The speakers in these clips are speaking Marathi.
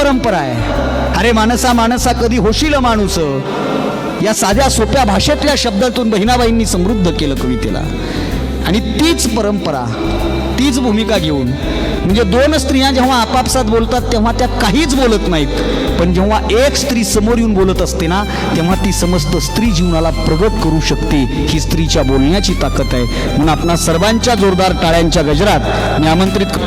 परंपरा आहे. अरे माणसा माणसा कधी होशील माणूस, या साध्या सोप्या भाषेतल्या शब्दातून बहिणाबाईंनी समृद्ध केलं कवितेला. आणि तीच परंपरा, तीच भूमिका घेऊन, म्हणजे दोन स्त्रिया जेव्हा आपापसात बोलतात तेव्हा त्या काहीच बोलत नाहीत, पण जेव्हा एक स्त्री समोर येऊन बोलत असते ना, तेव्हा ती समस्त स्त्री जीवनाला प्रगट करू शकते. ही स्त्रीच्या बोलण्याची ताकद आहे. म्हणून आपणा सर्वांच्या जोरदार टाळ्यांच्या गजरात मी आमंत्रित.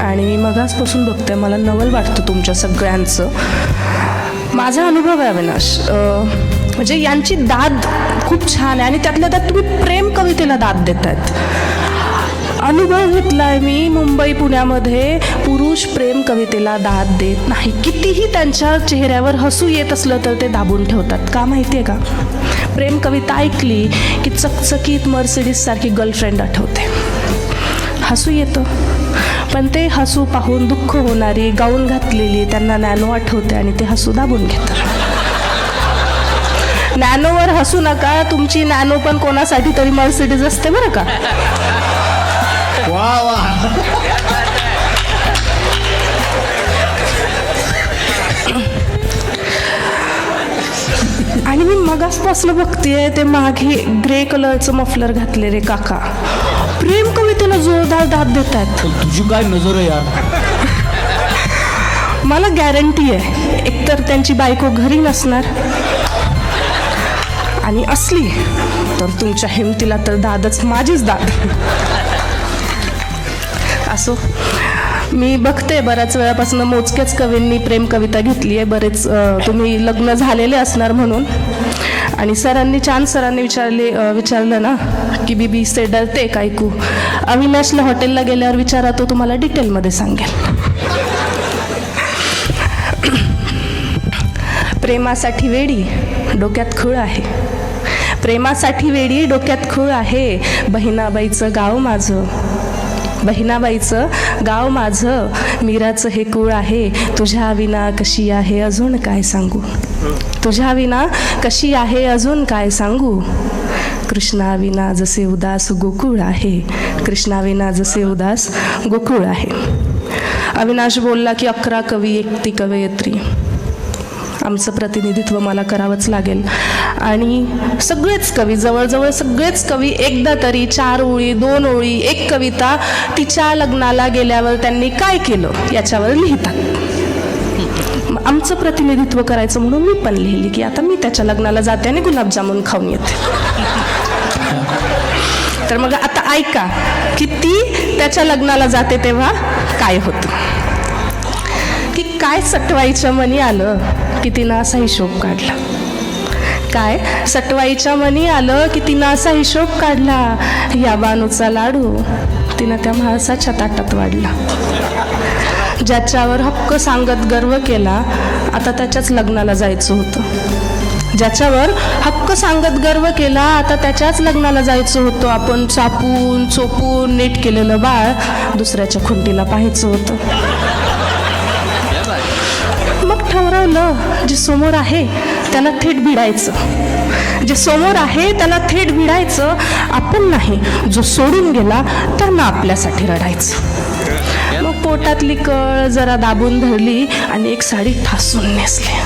आणि मी मगाचपासून बघते, मला नवल वाटतं तुमच्या सगळ्यांचं. माझा अनुभव आहे अविनाश, म्हणजे यांची दाद खूप छान आहे आणि त्यातल्या त्यात तुम्ही प्रेम कवितेला दाद देतायत. अनुभव घेतलाय मी मुंबई पुण्यामध्ये, पुरुष प्रेम कवितेला दाद देत नाही. कितीही त्यांच्या चेहऱ्यावर हसू येत असलं तर ते दाबून ठेवतात. का माहिती आहे का? प्रेम कविता ऐकली की चकचकीत मर्सिडीज सारखी गर्लफ्रेंड आठवते. हसू येतं, पण ते हसू पाहून दुःख होणारी गाऊन घातलेली त्यांना नॅनो आठवते आणि ते हसू दाबून घेतात. नॅनोवर हसू नका, तुमची नॅनो पण कोणासाठी तरी मर्सिडीज असते बरं का. वा वा. आणि मी मगासपासून बघतेय ते मागे ग्रे कलरचं मफलर घातलेले काका प्रेम कवितेला जोरदार दाद देत आहेत. तुझी काय नजर आहे यार. मला गॅरंटी आहे, एकतर त्यांची बायको घरी नसणार आणि असली तर तुमच्या हिमतीला तर दादच माझीच दाद. असो, मी बघते बऱ्याच वेळापासून मोजक्याच कवींनी प्रेम कविता घेतली आहे. बरेच तुम्ही लग्न झालेले असणार म्हणून. आणि सरांनी विचारलं ना की बीबी से डरते का ऐकू. अविनाशला हॉटेलला गेल्यावर विचारा, तो तुम्हाला डिटेलमध्ये सांगेल. प्रेमासाठी वेडी डोक्यात खूळ आहे, प्रेमासाठी वेडी डोक्यात खूळ आहे. बहिणाबाईचं गाव माझं, बहिणाबाईचं गाव माझं, मीराचं हे कुळ आहे. तुझ्या विना कशी आहे अजून काय सांगू, तुझ्या विना कशी आहे अजून काय सांगू. कृष्णा विना जसे उदास गोकुळ आहे, कृष्णा विना जसे उदास गोकुळ आहे. अविनाश बोलला की 11 कवी 1 कवयित्री. आमचं प्रतिनिधित्व मला करावंच लागेल. आणि सगळेच कवी, जवळजवळ सगळेच कवी एकदा तरी 4 ओळी 2 ओळी 1 कविता तिच्या लग्नाला गेल्यावर त्यांनी काय केलं याच्यावर लिहितात. आमचं प्रतिनिधित्व करायचं म्हणून मी पण लिहिली की आता मी त्याच्या लग्नाला जाते आणि गुलाबजामुन खाऊन येते. तर मग आता ऐका की ती त्याच्या लग्नाला जाते तेव्हा काय होतं. की काय सटवाईच्या मनी आलं की तिनं असा हिशोब काढला, काय सटवाईच्या मनी आलं की तिनं असा हिशोब काढला. या बानूचा लाडू तिनं त्या म्हाळसाच्या ताटात वाढला. ज्याच्यावर हक्क सांगत गर्व केला, आता त्याच्याच लग्नाला जायचं होतं. ज्याच्यावर हक्क सांगत गर्व केला, आता त्याच्याच लग्नाला जायचं होतं. आपण चापून चोपून नीट केलेलं बाळ दुसऱ्याच्या खुंटीला पाहायचं होतं. मग ठरवलं, जे समोर आहे त्याला थेट भिडायचं, जे समोर आहे त्याला थेट भिडायचं. आपण नाही, जो सोडून गेला त्यांना आपल्यासाठी रडायचं. मग पोटातली कळ जरा दाबून धरली आणि एक साडी ठासून नेसली.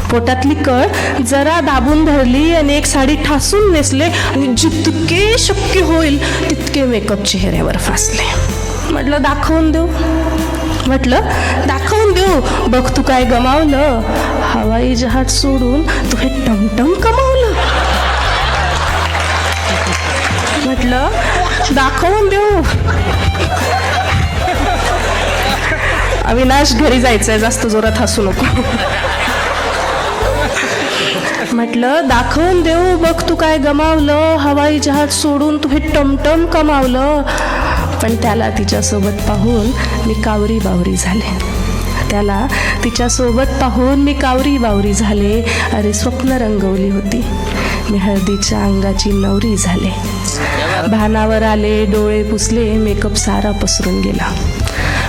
पोटातली कळ जरा दाबून धरली आणि एक साडी ठासून नेसले आणि जितके शक्य होईल तितके मेकअप चेहऱ्यावर फासले. म्हटलं दाखवून देऊ, म्हटलं दाखवून देऊ. बघ तू काय गमावलं, हवाई जहाज सोडून तू हे टमटम कमावलं. म्हटलं दाखवून देऊ. अविनाश घरी जायचंय, जास्त जोरात हसू नको. म्हटलं दाखवून देऊ. बघ तू काय गमावलं, हवाई जहाज सोडून तू हे टमटम कमावलं. पण त्याला तिच्यासोबत पाहून मी कावरी बावरी झाले, त्याला तिच्यासोबत पाहून मी कावरी बावरी झाले. अरे स्वप्न रंगवली होती मी, हळदीच्या अंगाची नवरी झाले. भानावर आले डोळे पुसले, मेकअप सारा पसरून गेला.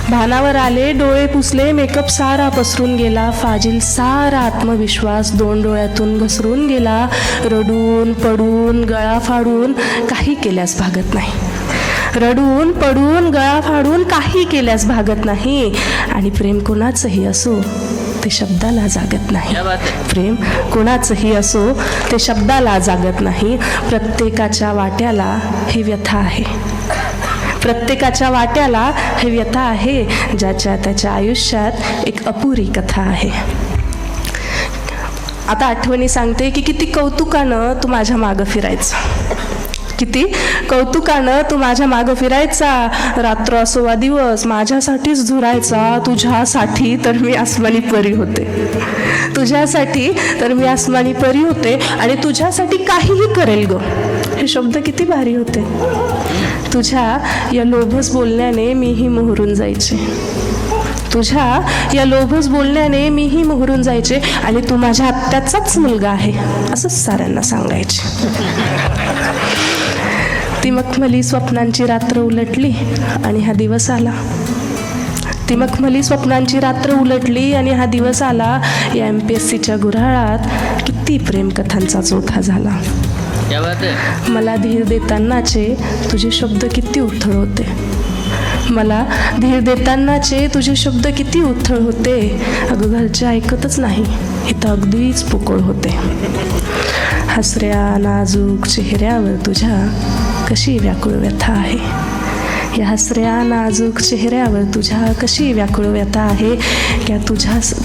भानावर आले डोळे पुसले, मेकअप सारा पसरून गेला. फाजील सारा आत्मविश्वास 2 डोळ्यातून घसरून गेला. रडून पडून गळा फाडून काही केल्यास भागत नाही. रडून पडून गळा फाडून काही केल्यास भागत नाही. आणि प्रेम कोणाचंही असो ते शब्दाला जागत नाही. प्रेम कोणाचंही असो ते शब्दाला जागत नाही. प्रत्येकाच्या वाट्याला ही व्यथा आहे. प्रत्येकाच्या वाट्याला ही व्यथा आहे. ज्याच्या त्याच्या आयुष्यात एक अपुरी कथा आहे. आता आठवणी सांगते की किती कौतुकानं तू माझ्या मागं फिरायचं. किती कौतुकानं तू माझ्या मागं फिरायचा. रात्र असो वा दिवस माझ्यासाठीच झुरायचा. तुझ्यासाठी तर मी आसमानी परी होते. तुझ्यासाठी तर मी आसमानी परी होते. आणि तुझ्यासाठी काहीही करेल ग. हे शब्द किती भारी होते. तुझ्या या लोभस बोलण्याने मीही मोहरून जायचे. तुझ्या या लोभस बोलण्याने मीही मोहरून जायचे. आणि तू माझ्या आत्याचाच मुलगा आहे असंच साऱ्यांना सांगायचे. ती मखमली स्वप्नांची रात्र उलटली आणि हा दिवस आला. ती मखमली स्वप्नांची रात्र उलटली आणि हा दिवस आला. या MPSCच्या गुऱ्हाळात किती प्रेमकथांचा चोथा झाला. मला धीर देतानाचे तुझे शब्द किती उथळ होते. मला धीर देतानाचे तुझे शब्द किती उथळ होते. अगं घरचे ऐकतच नाही, इथं अगदीच पोकळ होते. हसऱ्या नाजूक चेहऱ्यावर तुझ्या कशी व्याकुळ व्यथा आहे. या हसऱ्या नाजूक चेहऱ्यावर तुझ्या कशी व्याकुळ व्यथा आहे. या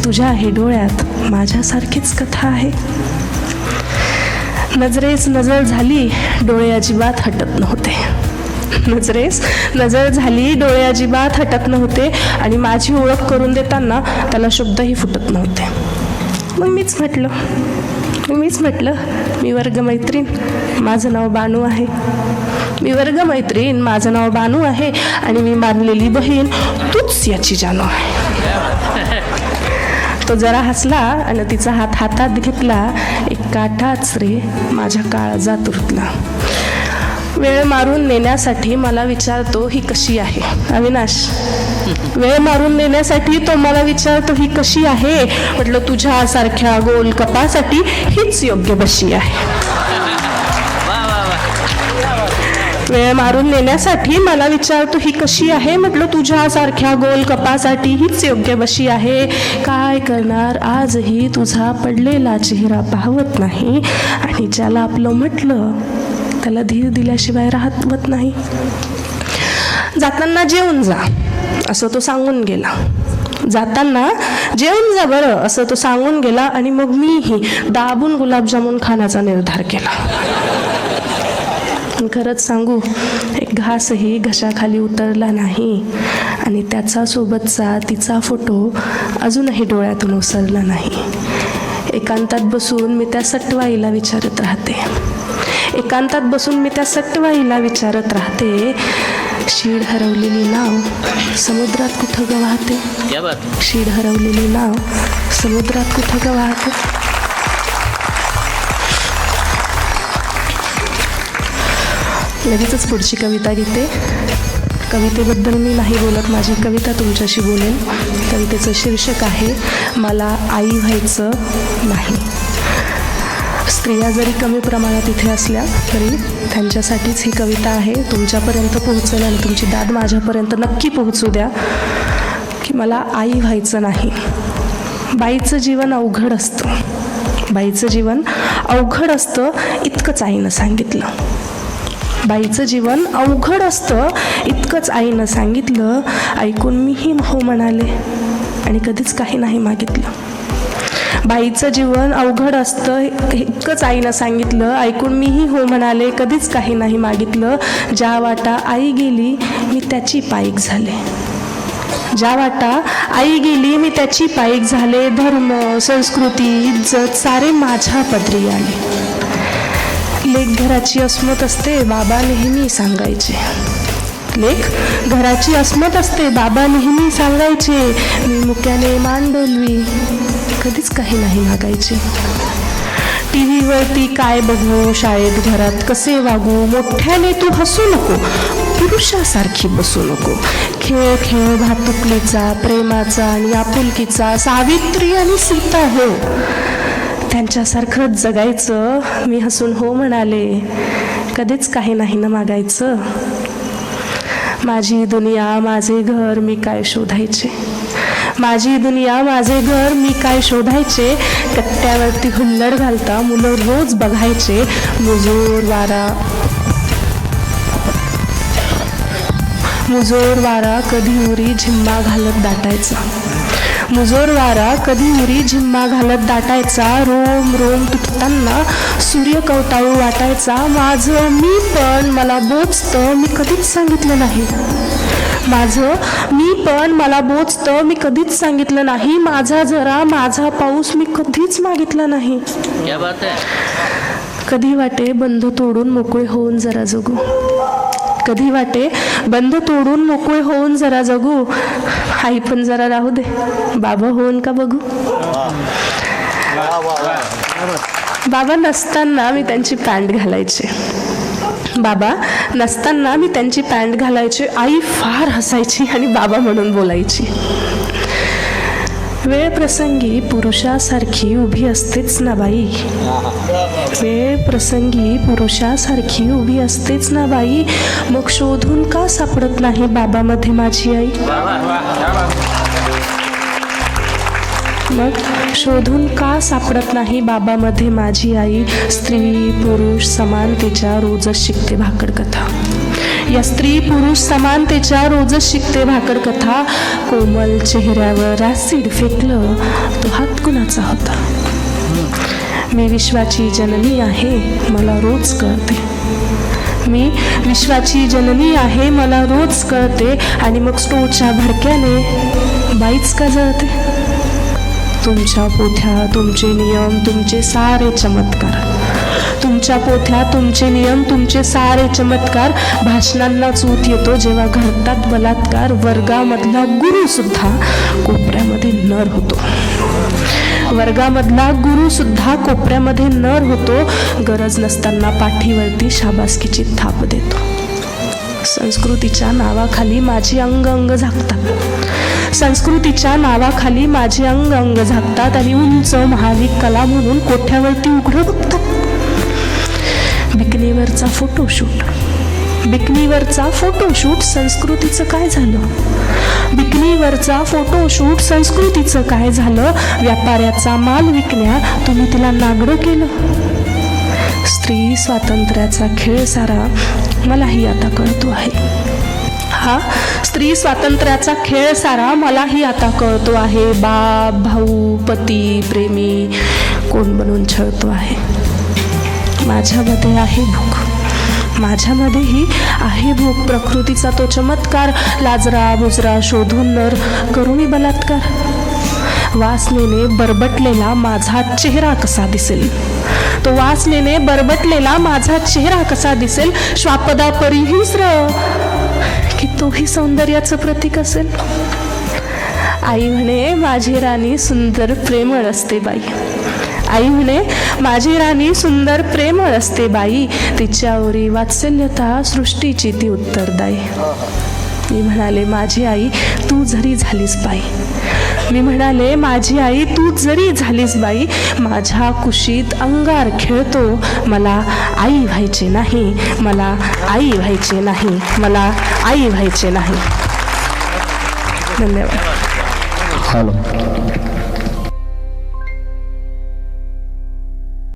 तुझ्या हे डोळ्यात माझ्यासारखीच कथा आहे. नजरेस नजर झाली डोळे अजिबात हटत नव्हते. नजरेस नजर झाली डोळे अजिबात हटत नव्हते. आणि माझी ओळख करून देताना त्याला शब्दही फुटत नव्हते. मग मीच म्हटलं मी वर्गमैत्रीण, माझं नाव बानू आहे. मी वर्गमैत्रीण, माझं नाव बानू आहे. आणि मी मानलेली बहीण तूच याची जानू आहे. तो जरा हसला आणि तिचा हात हातात घेतला. एक काठाच रे माझ्या काळजात रुतला. वेळ मारून नेण्यासाठी मला विचारतो ही कशी आहे. अविनाश, वेळ मारून नेण्यासाठी तो मला विचारतो ही कशी आहे. म्हटलं तुझ्यासारख्या गोल कपासाठी हीच योग्य बशी आहे. वेळ मारून नेण्यासाठी मला विचारतो ही कशी आहे. म्हटलं तुझ्यासारख्या गोल कपासाठी हीच योग्य बशी आहे. काय करणार आजही तुझा पडलेला चेहरा पाहवत नाही. आणि ज्याला आपलं म्हटलं त्याला धीर दिल्याशिवाय राहत नाही. जाताना जेवून जा असं तो सांगून गेला. जाताना जेवून जा बरं असं तो सांगून गेला. आणि मग मीही दाबून गुलाबजामुन खाण्याचा निर्धार केला. खरंच सांगू, एक घासही घशाखाली उतरला नाही. आणि त्याचा सोबतचा तिचा फोटो अजूनही डोळ्यातून ओसरला नाही. एकांतात बसून मी त्या सटवाईला विचारत राहते. एकांतात बसून मी त्या सटवाईला विचारत राहते. शीड हरवलेली नाव समुद्रात कुठं ग वाहते. शीड हरवलेली नाव समुद्रात कुठं ग वाहते. लगेचच पुढची कविता घेते. कवितेबद्दल मी नाही बोलत, माझी कविता तुमच्याशी बोलेल. कवितेचं शीर्षक आहे मला आई व्हायचं नाही. स्त्रिया जरी कमी प्रमाणात इथे असल्या तरी त्यांच्यासाठीच ही कविता आहे. तुमच्यापर्यंत पोहोचेल आणि तुमची दाद माझ्यापर्यंत नक्की पोहोचू द्या की मला आई व्हायचं नाही. बाईचं जीवन अवघड असतं. बाईचं जीवन अवघड असतं इतकंच आईनं सांगितलं. बाईचं जीवन अवघड असतं इतकंच आईनं सांगितलं. ऐकून मीही हो म्हणाले आणि कधीच काही नाही मागितलं. बाईचं जीवन अवघड असतं इतकंच आईनं सांगितलं. ऐकून मीही हो म्हणाले, कधीच काही नाही मागितलं. ज्या वाटा आई गेली मी त्याची पायीक झाले. ज्या वाटा आई गेली मी त्याची पायीक झाले. धर्म, संस्कृती, इज्जत सारे माझ्या पदरी आले. लेक घराची अस्मत असते बाबा नेहमी सांगायचे. लेक घराची अस्मत असते बाबा नेहमी सांगायचे. मी मुक्याने मान डोलवी कधीच काही नाही मागायचे. टीव्हीवरती काय बघू, शाळेत घरात कसे वागू, मोठ्याने तू हसू नको, पुरुषासारखी बसू नको. खेळ खेळ भातुकलीचा, प्रेमाचा आणि आपुलकीचा, सावित्री आणि सीता हो, त्यांच्यासारखंच जगायचं. मी हसून हो म्हणाले, कधीच काही नाही न मागायचं. माझी दुनिया माझे घर मी काय शोधायचे, माझी दुनिया माझे घर मी काय शोधायचे. कट्ट्यावरती हुल्लड घालता मुलं रोज बघायचे. मुजोर वारा कधी उरी झिम्मा घालत दाटायचा, मुजोर वारा कधी उरी झिम्मा घालत दाटायचा. रोम रोम तुटताना सूर्य कवटाळू वाटायचा. माझं मी पण मला बोचतं मी कधीच सांगितलं नाही, माझं मी पण मला बोचतं मी कधीच सांगितलं नाही. माझा जरा माझा पाऊस मी कधीच मागितला नाही. क्या बात है. कधी वाटे बंध तोडून मोकळे होऊन जरा जगू, कधी वाटे बंध तोडून मोकळे होऊन जरा जगू. आई पण जरा राहू दे, बाबा होऊन का बघू. बाबा नसताना मी त्यांची पॅन्ट घालायचे, बाबा नसताना मी त्यांची पॅन्ट घालायचे. आई फार हसायची आणि बाबा म्हणून बोलायची. वेळ प्रसंगी पुरुषासारखी उभी असतेच ना बाई, वेळ प्रसंगी पुरुषासारखी उभी असतेच ना बाई. मग शोधून का सापडत नाही बाबामध्ये माझी आई, मग शोधून का सापडत नाही बाबामध्ये माझी आई. स्त्री पुरुष समानतेच्या रोजच शिकते भाकड कथा, या स्त्री पुरुष समानतेच्या रोजच शिकते भाकड कथा. कोमल चेहऱ्यावर ॲसिड फेकलं तो हात कुणाचा होता. मी विश्वाची जननी आहे मला रोज कळते, मी विश्वाची जननी आहे मला रोज कळते. आणि मग स्टोच्या भडक्याने बाईच का जळते. तुमच्या पोथ्या तुमचे नियम तुमचे सारे चमत्कार, तुमच्या पोथ्या तुमचे नियम तुमचे सारे चमत्कार. भाषणांना चूत येतो जेव्हा घडतात बलात्कार. वर्गामधला गुरु सुद्धा कोपऱ्यामध्ये नर होतो, वर्गामधला गुरु सुद्धा कोपऱ्यामध्ये नर होतो. गरज नसताना पाठीवरती शाबासकीची थाप देतो. संस्कृतीच्या नावाखाली माझी अंग अंग झाकतात, संस्कृतीच्या नावाखाली माझी अंग अंग झाकतात. आणि उंच महाली कला म्हणून कोठ्यावरती उघडं बघतात. बिकनीवरचा फोटोशूट, बिकनीवरचा फोटोशूट संस्कृतीचं काय झालं, बिकनीवरचा फोटोशूट संस्कृतीचं काय झालं. व्यापाऱ्याचा माल विकण्या तुम्ही तिला नागडं केलं. स्त्री स्वातंत्र्याचा खेळ सारा मलाही आता कळतो आहे, हा स्त्री स्वातंत्र्याचा खेळ सारा मलाही आता कळतो आहे. बाप भाऊ पती प्रेमी कोण बनून छळतो आहे. माझ्यामध्ये आहे भूक, माझ्यामध्येही आहे भूक. प्रकृतीचा तो चमत्कार लाजरा बुजरा शोधून नर करू मी बलात्कार. वासनेने बरबटलेला माझा चेहरा कसा दिसेल, तो वासनेने बरबटलेला माझा चेहरा कसा दिसेल. श्वापदा परी हिंस्र की तोही सौंदर्याचं प्रतीक असेल. आई म्हणे माझी राणी सुंदर प्रेमळ असते बाई, आई म्हणे माझी राणी सुंदर प्रेमळ असते बाई. तिच्यावरी वात्सल्यता सृष्टीची ती उत्तरदायी. मी म्हणाले माझी आई तू जरी झालीस बाई, मी म्हणाले माझी आई तू जरी झालीस बाई. माझ्या कुशीत अंगार खेळतो मला आई व्हायचे नाही, मला आई व्हायचे नाही, मला आई व्हायचे नाही. धन्यवाद. हॅलो.